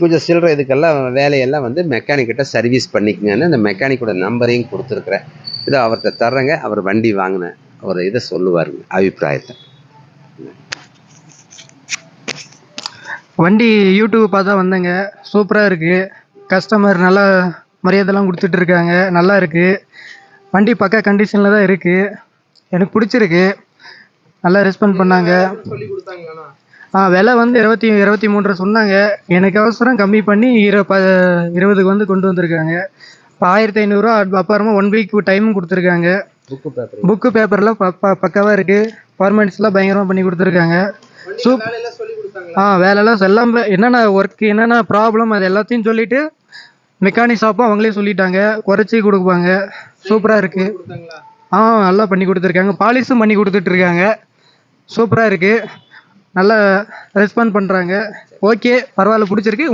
கொஞ்சம் சில்லற இதுக்கெல்லாம் வேலையெல்லாம் வந்து மெக்கானிக்கிட்ட சர்வீஸ் பண்ணிக்கங்கன்னு அந்த மெக்கானிக்கோட நம்பரையும் கொடுத்துருக்குறேன். இதை அவர்கிட்ட தர்றேங்க. அவர் வண்டி வாங்கின ஒரு இதை சொல்லுவாருங்க, அபிப்பிராயத்தை. வண்டி யூடியூப் பார்த்தா வந்தேங்க. சூப்பராக இருக்குது. கஸ்டமர் நல்லா மரியாதைலாம் கொடுத்துட்டு இருக்காங்க. நல்லா இருக்குது. வண்டி பக்கா கண்டிஷனில் தான் இருக்குது. எனக்கு பிடிச்சிருக்கு. நல்லா ரெஸ்பாண்ட் பண்ணாங்க. விலை வந்து 23 சொன்னாங்க. எனக்கு அவசரம் கம்மி பண்ணி 20க்கு வந்து கொண்டு வந்திருக்காங்க. இப்போ 1500 அப்புறமா 1 வீக் டைமும் கொடுத்துருக்காங்க. புக்கு பேப்பர்லாம் பக்காவாக இருக்குது. ஃபார்மேட்ஸ்லாம் பயங்கரமாக பண்ணி கொடுத்துருக்காங்க. வேலைலாம் எல்லாம் என்னென்ன ஒர்க் என்னென்ன ப்ராப்ளம் அது எல்லாத்தையும் சொல்லிவிட்டு மெக்கானிக் ஷாப்பும் அவங்களே சொல்லிட்டாங்க. குறைச்சி கொடுப்பாங்க. சூப்பராக இருக்குது. நல்லா பண்ணி கொடுத்துருக்காங்க. பாலிஷும் பண்ணி கொடுத்துட்ருக்காங்க. சூப்பராக இருக்குது. நல்லா ரெஸ்பாண்ட் பண்ணுறாங்க. ஓகே, பரவாயில்ல, பிடிச்சிருக்கு.